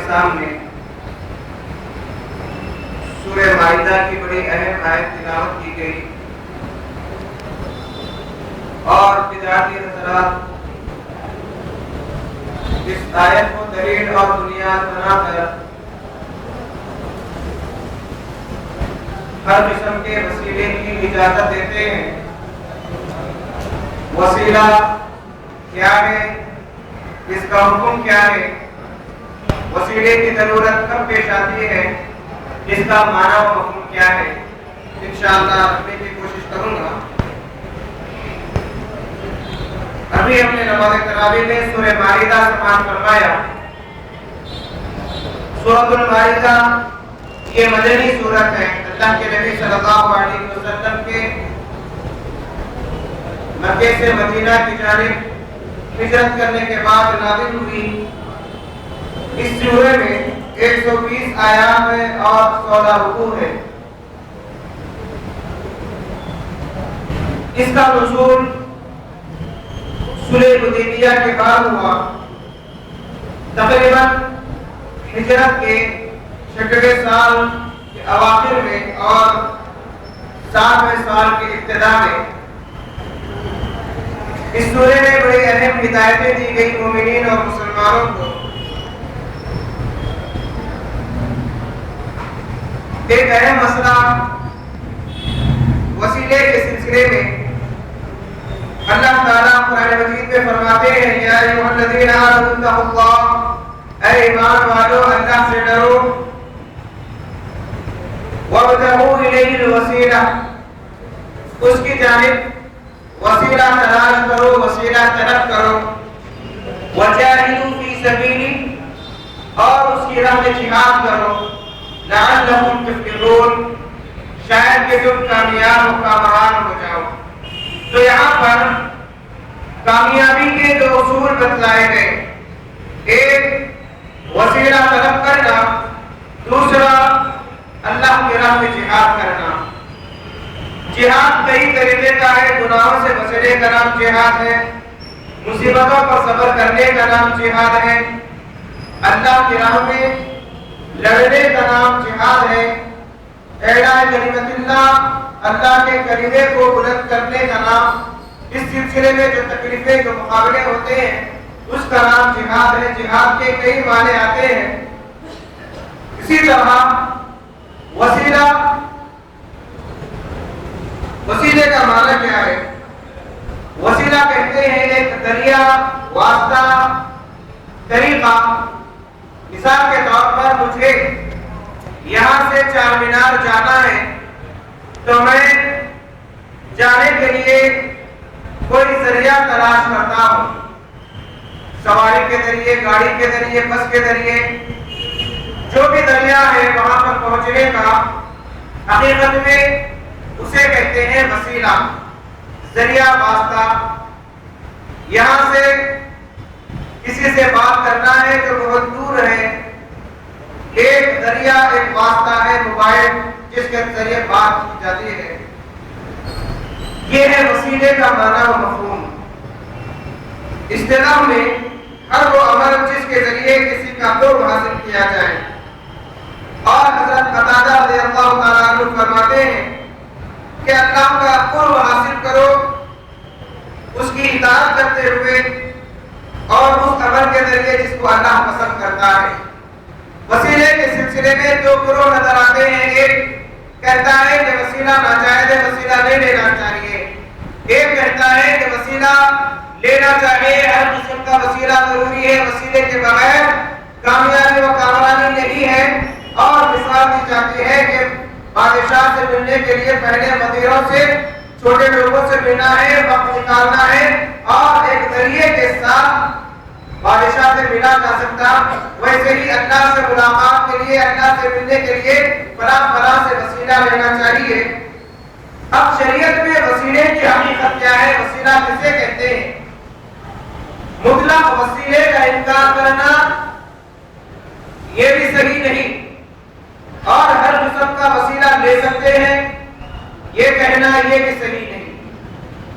سامنے سورہ مائدہ کی بڑی اہم آیت تلاوت کی گئی اور بدعتی حضرات اس آیت کو دلیل اور بنیاد بنا کر ہر قسم کے وسیلے کی اجازت دیتے ہیں۔ وسیلہ کیا ہے، اس کا حکم کیا ہے، وسیلے کی ضرورت کب پیش آتی ہے، اس کا معنی و مفہوم کیا ہے، انشاءاللہ رکھنے کی کوشش کروں گا۔ ابھی ہم نے نماز تراویح میں سورہ مائدہ سماعت فرمایا۔ سورۃ المائدہ یہ مدنی سورت ہے۔ اللہ کے نبی صلی اللہ علیہ وسلم کے مکے سے مدینہ کی جانب ہجرت کرنے کے بعد نازل ہوئی۔ اس سورہ میں 120 آیات ہیں اور 14 رکوع ہے۔ اس کا نزول صلح حدیبیہ کے بعد ہوا، تقریباً ہجرت کے 6ویں سال کے اواخر میں اور 7ویں سال کی ابتدا میں۔ اس سورہ میں بڑی اہم ہدایتیں دی گئی مومنین اور مسلمانوں کو۔ ایک اہم مسئلہ وسیلے کے سلسلے میں اللہ تعالیٰ قرآن مجید میں فرماتے ہیں، یا ایھا الذین آمنوا اتقوا اللہ، اے ایمان والو اللہ سے ڈرو، وابتغوا الیہ الوسیلہ، اس کی جانب وسیلہ تلاش کرو، وسیلہ طلب کرو، وجاہدوا فی سبیلہ، اور اس کی راہ میں جہاد کرو، لعلکم تفلحون، شاید کہ تم کامیاب و کامران ہو جاؤ۔ تو یہاں پر کامیابی کے دو اصول بتلائے گئے، ایک وسیلہ طلب کرنا، دوسرا اللہ کی راہ میں جہاد کرنا۔ جہاد کئی طریقے کا ہے، گناہوں سے بچنے کا نام جہاد ہے، مصیبتوں پر صبر کرنے کا نام جہاد ہے، اللہ کی راہ میں لڑنے کا نام جہاد ہے، اعلاء کلمت اللہ، اللہ کے کلمے کو بلند کرنے کا نام، اس سلسلے میں جو تکلیفیں جو مقابلے ہوتے ہیں اس کا نام جہاد ہے۔ جہاد کے کئی معنی آتے ہیں۔ اسی طرح وسیلے کا معنی کیا ہے؟ وسیلہ کہتے ہیں ایک ذریعہ، واسطہ، طریقہ۔ مثال کے طور پر مجھے یہاں سے چار مینار جانا ہے تو میں جانے کے لیے کوئی ذریعہ تلاش کرتا ہوں، سواری کے ذریعے، گاڑی کے ذریعے، بس کے ذریعے، جو بھی ذریعہ ہے وہاں پر پہنچنے کا، حقیقت میں اسے کہتے ہیں وسیلہ، ذریعہ، واسطہ۔ یہاں سے کسی سے بات کرنا ہے جو بہت دور ہے، ایک ذریعہ، ایک واسطہ ہے موبائل، جس کے ذریعے بات کی جاتی ہے۔ یہ ہے وسیلے کا معنی و مفہوم۔ اصطلاح میں ہر وہ عمل جس کے ذریعے کسی کا قرب حاصل کیا جائے۔ اور حضرت قتادہ رضی اللہ تعالیٰ عنہ فرماتے ہیں کہ اللہ کا قرب حاصل کرو اس کی اطاعت کرتے ہوئے اور اس عمل کے ذریعے جس کو اللہ پسند کرتا ہے۔ وسیلے کے سلسلے میں دو گروہ نظر آتے ہیں، ایک کہتا ہے کہ وسیلہ ناجائز ہے، وسیلہ نہیں لینا چاہیے، ایک کہتا ہے کہ وسیلہ لینا چاہیے، ہر قسم کا وسیلہ ضروری ہے، وسیلے کے بغیر کامیابی و کامرانی نہیں ہے۔ اور مثال دی جاتی ہے کہ بادشاہ سے ملنے کے لیے پہلے وزیروں سے، چھوٹے لوگوں سے ملنا ہے، وقت نکالنا ہے، اور ایک ذریعے کے ساتھ بادشاہ سے ملا جا سکتا، ویسے ہی اللہ سے ملاقات کے لیے، اللہ سے ملنے کے لیے فلاں سے وسیلہ لینا چاہیے۔ اب شریعت میں وسیلے کی حقیقت کیا ہے، وسیلہ کسے کہتے ہیں؟ مطلق وسیلے کا انکار کرنا یہ بھی صحیح نہیں، اور ہر قسم کا وسیلہ لے سکتے ہیں یہ کہنا یہ بھی صحیح نہیں۔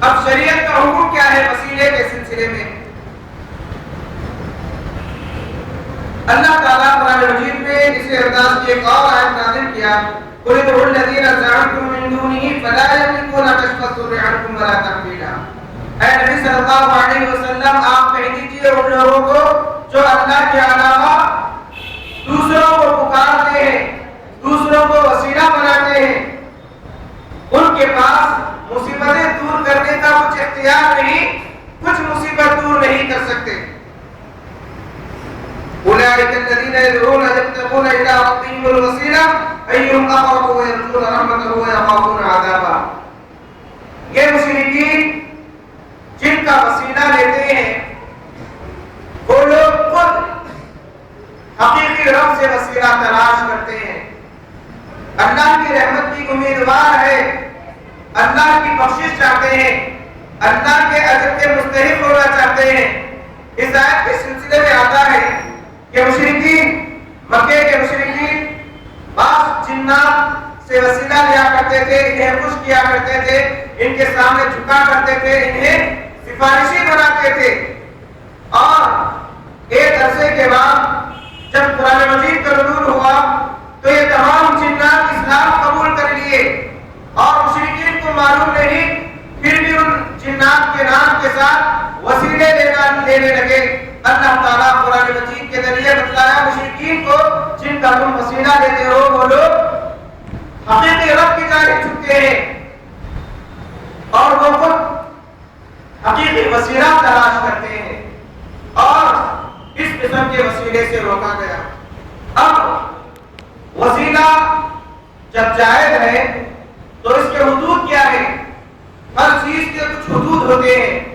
اب شریعت کا حکم کیا ہے وسیلے کے سلسلے میں؟ اللہ تعالیٰ قرآن مجید میں اسی انداز کی ایک اور آیت نازل کیا، قُلِ ادْعُوا الَّذِينَ زَعَمْتُم مِّن دُونِهِ فَلَا يَمْلِكُونَ كَشْفَ الضُّرِّ عَنكُمْ وَلَا تَحْوِيلًا۔ اے نبی صلی اللہ علیہ وسلم، آپ کہہ دیجیے ان لوگوں کو جو اللہ کے علاوہ دوسروں کو پکارتے ہیں، دوسروں کو وسیلہ بناتے ہیں، ان کے پاس مصیبتیں دور کرنے کا کچھ اختیار نہیں، کچھ مصیبت دور نہیں کر سکتے۔ أولئك الذين يدعون يبتغون إلى ربهم الوسيلة أيهم أقرب ويرجون رحمته ويخافون عذابه۔ یہ مشرکین جن کا وسیلہ لیتے ہیں وہ لوگ خود حقیقی رب سے وسیلہ تلاش کرتے ہیں، اللہ کی رحمت کی امیدوار ہے، اللہ کی بخشش چاہتے ہیں، اللہ کے اجر کے مستحق ہونا چاہتے ہیں۔ اس آیت کے سلسلے میں آتا ہے کہ مشرکین، مکے کے مشرکین بعض جنات سے وسیلہ لیا کرتے تھے، انہیں خوش کیا کرتے تھے، ان کے سامنے جھکا کرتے تھے، انہیں سفارشی بناتے تھے۔ اور ایک عرصے کے بعد جب قرآن مجید کا نزول ہوا تو یہ تمام جنات اسلام قبول کر لیے، اور مشرکین کو معلوم نہیں، پھر بھی ان جنات کے نام کے ساتھ وسیلے لینے لگے۔ اللہ تعالیٰ قرآن مجید کے ذریعے بتلایا مشرکین کو جن کا تم وسیلہ لیتے ہو وہ لوگ حقیقی رب کی جانب جھکتے ہیں، اور وہ خود حقیقی وسیلہ تلاش کرتے ہیں، اور اس قسم کے وسیلے سے روکا گیا۔ اب وسیلہ جب جائز ہے تو اس کے حدود کیا ہے؟ ہر چیز کے کچھ حدود ہوتے ہیں۔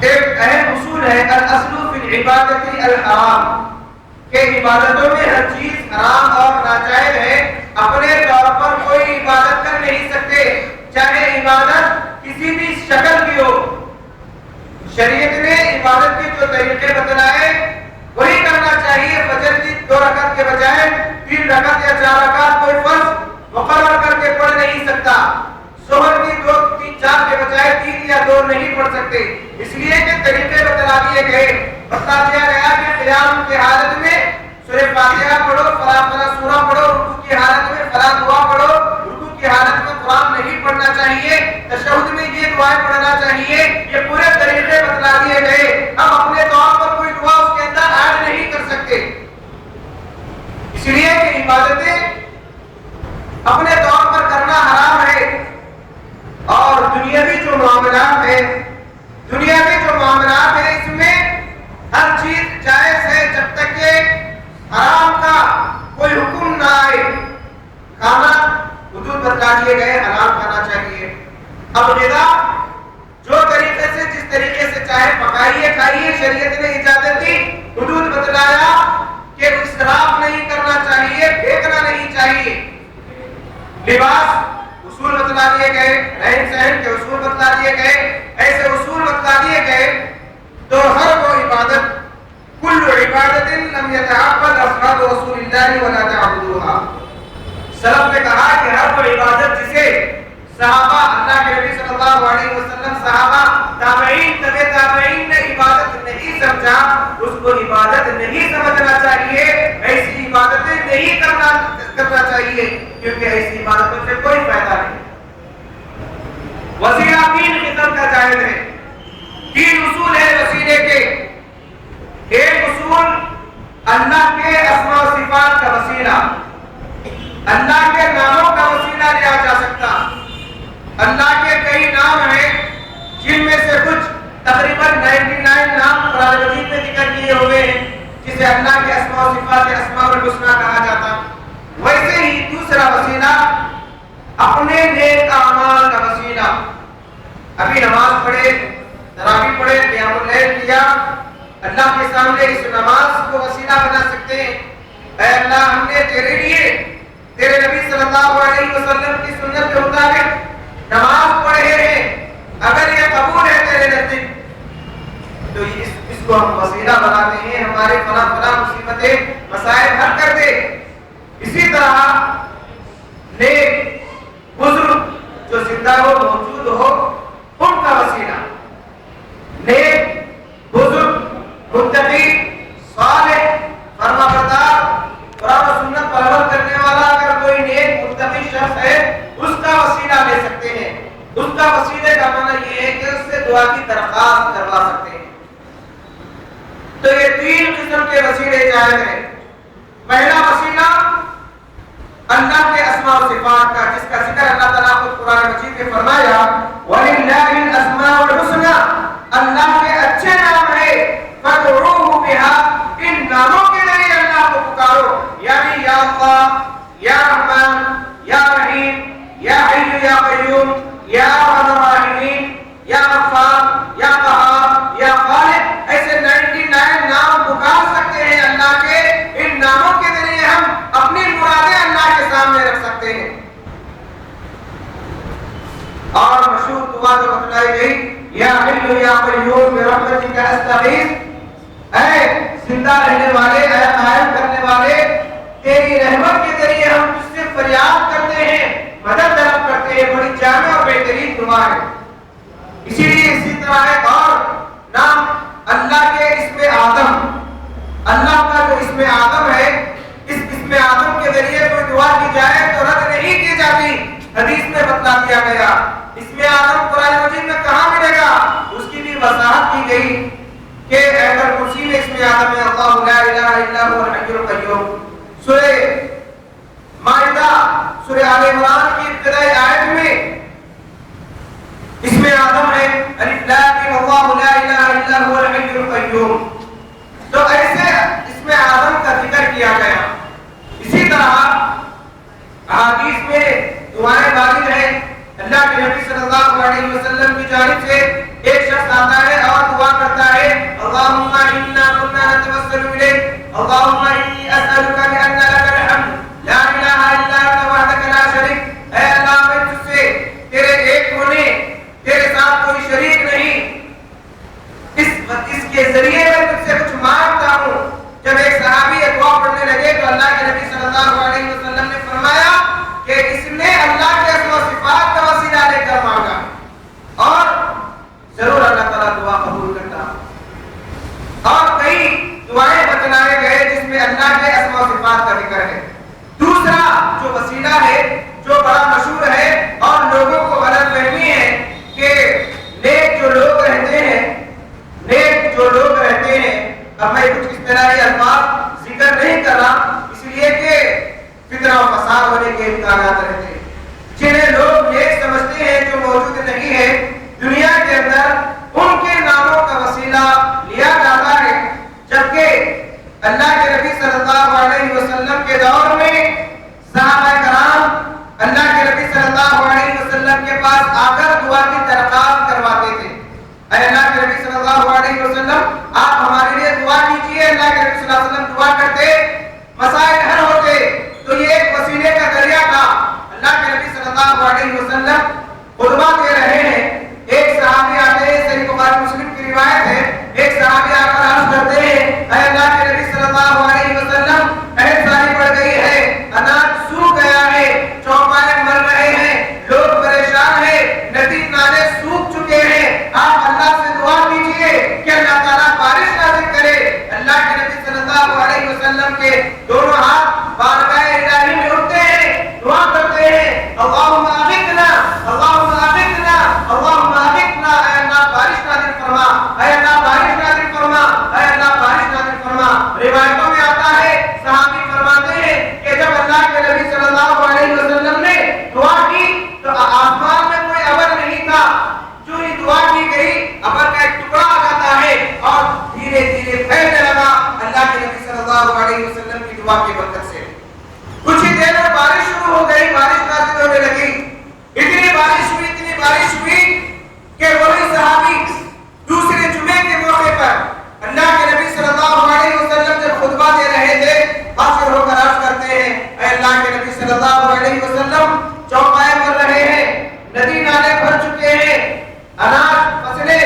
ایک اہم اصول ہے الاصل فی العبادت الحرام، کہ عبادتوں میں ہر چیز حرام اور ناجائز ہے، اپنے طور پر کوئی عبادت کر نہیں سکتے، چاہے عبادت کسی بھی شکل کی ہو۔ شریعت نے عبادت کے جو طریقے بتلائے وہی کرنا چاہیے۔ فجر کی 2 رکعت کے بجائے 3 رکعت یا 4 رکعت کوئی فرض مقرر کر کے پڑھ نہیں سکتا، ظہر کی 2-3-4 کے بجائے 3 یا 2 نہیں پڑھ سکتے، اس لیے کہ طریقے بتلا دیے گئے۔ بتا دیا گیا کہ قیام کی حالت میں سورہ فاتحہ پڑھو، فلاں سورہ پڑھو، رکوع کی حالت میں فلاں دعا پڑھو، رکوع کی حالت میں قرآن نہیں پڑھنا چاہیے، تشہد میں یہ دعائیں پڑھنا چاہیے، یہ پورے طریقے بتلا دیے گئے۔ اب اپنے طور پر کوئی دعا اس کے اندر ایڈ نہیں کر سکتے، اس لیے کہ عبادتیں اپنے طور پر کرنا حرام ہے۔ اور دنیاوی جو معاملات ہیں، اس میں ہر چیز جائز ہے جب تک کہ حرام کا کوئی حکم نہ آئے۔ کھانا حدود بتلا دیے گئے، حلال کھانا چاہیے۔ اب غذا جو طریقے سے جس طریقے سے چاہے پکائیے کھائیے، شریعت نے اجازت دی، حدود بتلایا کہ اسراف نہیں کرنا چاہیے، پھینکنا نہیں چاہیے۔ لباس اصول بتلا دیے گئے، رہن سہن کے اصول بتلا دیے گئے، ایسے اصول بتلا دیے گئے تو ہر وہ عبادت، کل عبادت لم يتعبد اصحاب رسول اللہ ولا تعبدوها۔ سلف نے کہا کہ ہر وہ عبادت جسے صحابہ، اللہ کے نبی صلی اللہ علیہ وسلم، صحابہ، تابعین، تبع تابعین نے عبادت نہیں سمجھا، اس کو عبادت نہیں سمجھنا چاہیے، ایسی عبادتیں نہیں کرنا چاہیے، کیونکہ ایسی عبادتوں سے کوئی فائدہ نہیں۔ وسیلہ 3 قسم کا جائز ہے، 3 اصول ہے وسیلے کے۔ ایک اصول اللہ کے اسماء و صفات کا وسیلہ، اللہ کے ناموں کا وسیلہ لیا جا سکتا۔ اللہ کے کئی نام ہیں جن میں سے کچھ تقریباً 99 نام قرآن مجید میں ذکر کیے ہوئے ہیں، جسے اللہ کے اسماء و صفات اسماء الحسنی کہا جاتا۔ ویسے ہی دوسرا وسیلہ اپنے نیک اعمال کا وسیلہ۔ ابھی نماز پڑھے، تراویح پڑھے، قیام اللیل کیا، اللہ کے سامنے اس نماز کو وسیلہ بنا سکتے ہیں۔ اے اللہ، ہم نے تیرے لیے تیرے نبی صلی اللہ علیہ وسلم کی سنت کے مطابق نماز پڑھے ہیں، اگر یہ قبول ہے تیرے نزدیک تو اس کو ہم وسیلہ بناتے ہیں، ہمارے فلاں مصیبتیں مسائل حل کر دے۔ اسی طرح نیک بزرگ جو زندہ ہو، موجود ہو، ان کا وسیلہ، نیک بزرگ کے وسیلے جائز ہیں۔ پہلا وسیلہ اللہ کے اسماء و صفات کا، جس کا ذکر اللہ تعالیٰ خود قرآن مجید میں فرمایا وَلِلَّهِ الْأَسْمَاءُ الْحُسْنَى، اللہ کے اچھے نام ہے، فَادْعُوهُ بِهَا، ان ناموں کے ذریعے اللہ کو پکارو، یعنی یا اللہ، یا رحمان، یا رحیم، یا حی یا قیوم، یا ارحم الراحمین، یا غفار، یا قہار، یا خالق، ایسے 99 نام پکار سکتے ہیں اللہ کے۔ ان ناموں کے ذریعے ہم اپنی مرادیں اللہ کے سامنے رکھ سکتے ہیں۔ اور مشہور دعا جو بتلائی گئی، یا حی یا قیوم برحمتک استغیث، اے زندہ رہنے والے، اے قائم کرنے والے، تیری رحمت کے ذریعے ہم تجھ سے فریاد کرتے ہیں، مدد طلب کرتے ہیں۔ بڑی جامع اور بہترین دعا ہے۔ اسی لیے اسی طرح ایک اور نام اللہ کے اسم اعظم، اللہ کا جو اسم اعظم ہے، اس اسم اعظم کے ذریعے کوئی دعا کی جائے تو رد نہیں کی جاتی، حدیث میں بتلا دیا گیا۔ اسم اعظم قرآن مجید میں کہاں ملے گا، اس کی بھی وضاحت کی گئی کہ آیت الکرسی میں اسم اعظم ہے اللہ لا الہ الا هو الحی القیوم۔ سورہ مائدہ، سورہ آل عمران کی ابتدائی آیت میں اسم اعظم ہے الف لام میم اللہ لا الہ الا هو الحی القیوم۔ تو ایسے اسم اعظم کا ذکر کیا گیا۔ اسی طرح احادیث میں دعائیں وارد ہیں۔ اللہ کے نبی صلی اللہ علیہ وسلم کی جانب سے ایک شخص آتا ہے اور دعا کرتا ہے اللہم انا کنا نتوسل الیک اللہم انی اسألک بان لک الحمد لا الہ الا انت وحدک لا شریک، اے اللہ میں تجھ سے تیرے ایک ہونے، تیرے ساتھ کوئی شریک نہیں، اس کے ذریعے میں تجھ سے کچھ مانگتا ہوں۔ جب ایک صحابی یہ دعا پڑھنے لگے تو اللہ کے نبی صلی اللہ علیہ وسلم نے فرمایا کہ اس نے اللہ کے اسماء و صفات کا وسیلہ لے کر مانگا، اور ضرور اللہ تعالیٰ دعا قبول کرتا۔ اور کئی دعائیں بتلائے گئے جس میں اللہ کے اسماء و صفات کا ذکر ہے۔ دوسرا جو وسیلہ ہے، جو بڑا مشہور ہے اور لوگوں کو غلط فہمی ہے کہ نیک جو لوگ رہتے ہیں، نیک جو لوگ رہتے ہیں، اب میں کچھ اس طرح کے الفاظ ذکر نہیں کر رہا اس لیے کہ فتنہ و فساد ہونے کے امکانات رہتے ہیں، جنہیں لوگ نیک سمجھتے ہیں جو موجود نہیں ہے دنیا کے اندر، ان کے ناموں کا وسیلہ لیا جاتا ہے۔ جبکہ اللہ کے نبی صلی اللہ علیہ وسلم کے دور میں صحابہ کرام اللہ کے نبی صلی اللہ علیہ وسلم کے پاس آ کر دعا کی درخواست کرواتے تھے، اے اللہ کے نبی صلی اللہ علیہ وسلم آپ ہمارے لیے دعا کیجیے۔ اللہ کے نبی صلی اللہ علیہ وسلم دعا کرتے، مسائل حل ہوتے، تو یہ ایک وسیلے کا ذریعہ تھا۔ اللہ کے نبی صلی اللہ علیہ وسلم خطبہ دے رہے ہیں، ایک صحابی آتے ہیں، صحیح بخاری مسلم کی روایت ہے، ایک صحابی آ کر عرض کرتے ہیں اے اللہ کے نبی صلی اللہ علیہ وسلم قحط ساری پڑ گئی ہے، اناج سوکھ گیا ہے، چوپائے مر رہے ہیں، لوگ پریشان ہیں، ندی نالے سوکھ چکے ہیں، آپ اللہ سے دعا کیجیے کہ اللہ تعالیٰ بارش نازل کرے۔ اللہ کے نبی صلی اللہ علیہ وسلم کے دونوں ہاتھ بارگاہ الہی میں اٹھتے ہیں، دعا کرتے ہیں اللہم اغثنا اللہم اغثنا اللہم اغثنا، اے اللہ بارش نازل فرما، اے اللہ بارش نازل فرما، اے اللہ بارش نازل فرما۔ روایتوں میں آتا ہے صحابی فرماتے ہیں کہ جب اللہ کے نبی صلی اللہ علیہ وسلم نے دعا کی تو آسمان میں کوئی ابر نہیں تھا، جو ہی دعا کی گئی ابر کا ایک ٹکڑا آ جاتا ہے اور دھیرے دھیرے پھیلنے لگا اللہ کے نبی صلی اللہ علیہ وسلم کی دعا کی برکت سے۔ کچھ ہی دیر میں بارش شروع ہو گئی، بارش نازل ہونے لگی، اتنی بارش ہوئی کہ وہی صحابی دوسرے جمعے کے موقع پر اللہ کے نبی صلی اللہ علیہ وسلم جب خطبہ دے رہے تھے حاضر ہو کر عرض کرتے ہیں اے اللہ کے نبی صلی اللہ علیہ وسلم چوپائے کر رہے ہیں، ندی نالے بھر چکے ہیں، اناج فصلیں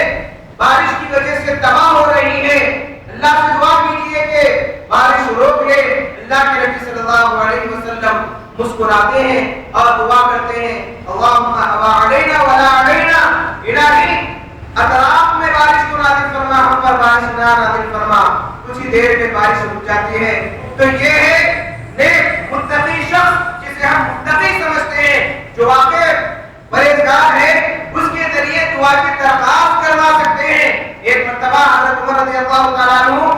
بارش کی وجہ سے تباہ ہو رہی ہیں، اللہ سے دعا کیجیے کہ بارش روک لے۔ اللہ کے نبی صلی اللہ علیہ وسلم مسکراتے ہیں اور دعا کرتے ہیں اللہم ہوا علینا ولا علینا، الہی اطراف میں بارش کو نازل فرما، ہم پر بارش نہ نازل فرما۔ کچھ ہی دیر میں بارش رک جاتی ہے۔ تو یہ ہے نیک متقی شخص جسے ہم متقی سمجھتے ہیں، جو واقع پرہیزگار ہے، اس کے ذریعے دعا کی درخواست کروا سکتے ہیں۔ ایک مرتبہ حضرت عمر رضی اللہ تعالیٰ عنہ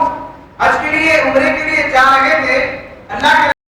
حج کے لیے عمرے کے لیے جا رہے تھے، اللہ کے